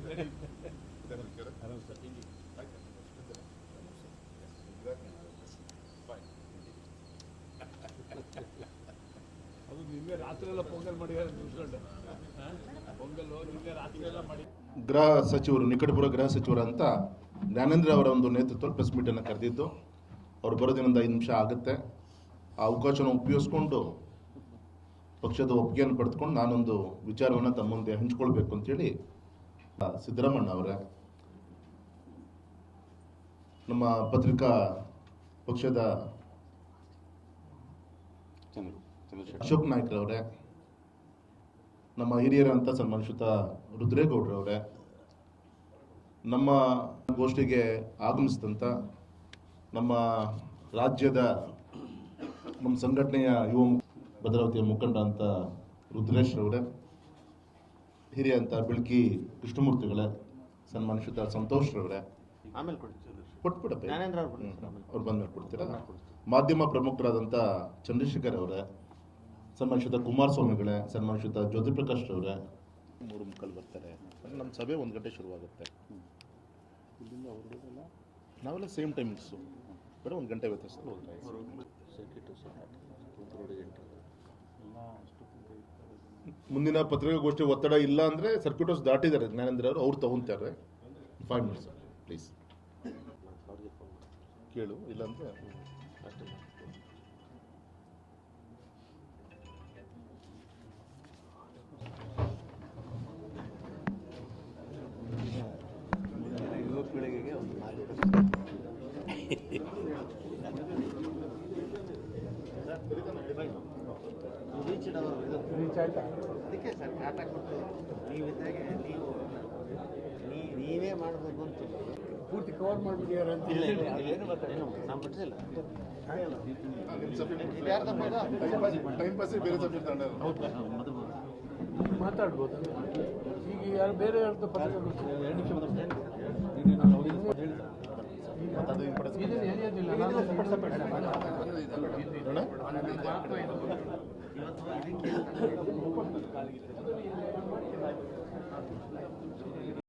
ಅದು ನಿನ್ನೆ ರಾತ್ರಿ ಎಲ್ಲ ಪೊಂಗಲ್ ಮಾಡಿದ್ದಾರೆ ಪೊಂಗಲ್ ನಿನ್ನೆ ರಾತ್ರಿ ಎಲ್ಲ ಮಾಡಿ. ಗೃಹ ಸಚಿವರು, ನಿಕಟಪೂರ್ವ ಗೃಹ ಸಚಿವರು ಅಂತ ಜ್ಞಾನೇಂದ್ರ ಅವರ ಒಂದು ನೇತೃತ್ವದಲ್ಲಿ ಪ್ರೆಸ್ ಮೀಟನ್ನು ಕರೆದಿದ್ದು, ಅವ್ರು ಬರೋದಿನೊಂದು 5 ನಿಮಿಷ ಆಗುತ್ತೆ. ಆ ಅವಕಾಶನ ಉಪಯೋಗಿಸ್ಕೊಂಡು ಪಕ್ಷದ ಒಪ್ಪಿಗೆಯನ್ನು ಪಡೆದುಕೊಂಡು ನಾನೊಂದು ವಿಚಾರವನ್ನು ತಮ್ಮ ಮುಂದೆ ಹಂಚಿಕೊಳ್ಬೇಕು ಅಂತೇಳಿ ಸಿದ್ದರಾಮಣ್ಣ ಅವರೇ, ನಮ್ಮ ಪತ್ರಿಕಾ ಪಕ್ಷದ ಅಶೋಕ್ ನಾಯ್ಕರವರೇ, ನಮ್ಮ ಹಿರಿಯರಂತ ಸನ್ಮಾನಿತ ರುದ್ರೇಗೌಡರವರೇ, ನಮ್ಮ ಗೋಷ್ಠಿಗೆ ಆಗಮಿಸಿದಂಥ ನಮ್ಮ ರಾಜ್ಯದ ನಮ್ಮ ಸಂಘಟನೆಯ ಯುವ ಭದ್ರಾವತಿಯ ಮುಖಂಡ ಅಂತ ರುದ್ರೇಶ್ ರವರೇ, ಹಿರಿಯ ಅಂತ ಬೆಳಕಿ ಕೃಷ್ಣಮೂರ್ತಿಗಳೇ, ಸನ್ಮಾನಿತ ಸಂತೋಷ್ ರವರೇ, ಆಮೇಲೆ ಕೊಟ್ಬಿಡಪ್ಪ ಜ್ಞಾನೇಂದ್ರ ಅವ್ರು ಬಂದ್ಮೇಲೆ ಕೊಡ್ತೀರಾ. ಮಾಧ್ಯಮ ಪ್ರಮುಖರಾದಂಥ ಚಂದ್ರಶೇಖರ್ ಅವರೇ, ಸನ್ಮಾನಿತ ಕುಮಾರಸ್ವಾಮಿಗಳೇ, ಸನ್ಮಾನಿತ ಜ್ಯೋತಿಪ್ರಕಾಶ್ ಅವರೇ, 3:45 ಬರ್ತಾರೆ. ನಮ್ಮ ಸಭೆ 1 ಗಂಟೆ ಶುರುವಾಗುತ್ತೆ. ನಾವೆಲ್ಲ ಸೇಮ್ ಟೈಮಿಂಗ್ಸು, ಬರೀ 1 ಗಂಟೆ ವ್ಯತ್ಯಾಸ. ಮುಂದಿನ ಪತ್ರಿಕಾಗೋಷ್ಠಿ ಒತ್ತಡ ಇಲ್ಲ ಅಂದರೆ ಸರ್ಕ್ಯೂಟ್ ಹೌಸ್ ದಾಟಿದ್ದಾರೆ ಜ್ಞಾನೇಂದ್ರ ಅವರು, ಅವ್ರು ತಗೊಂತಾರೆ. 5 ಮಿನಿಟ್ಸ್ ಪ್ಲೀಸ್ ಕೇಳು, ಇಲ್ಲಾಂದರೆ ಅಷ್ಟೇ. ಯುವ ಪೀಳಿಗೆಗೆ ಒಂದು ಅದಕ್ಕೆ ಸರ್ ಕಾಟ ಕೊಟ್ಟು ನೀವಿದ್ದಾಗೆ ನೀವೇ ಮಾಡಬೇಕು ಅಂತ ಪೂರ್ತಿ ಕವರ್ ಮಾಡಿಬಿಟ್ಟಿದ್ದಾರೆ ಅಂತ. ಏನು ನಾವು ಬಿಟ್ಟಿಲ್ಲ. ಟೈಮ್ ಪಾಸ್ ಬೇರೆ ಸಬ್ಜೆಕ್ಟ್ ಮಾತಾಡ್ಬೋದು. ಈಗ ಯಾರು ಬೇರೆ ಯಾರ್ದು ಪತ್ರಿಕಾಗೋಷ್ಠಿ ಇದನ್ನು ಎಳೆಯೋದಿಲ್ಲ. ಇವತ್ತು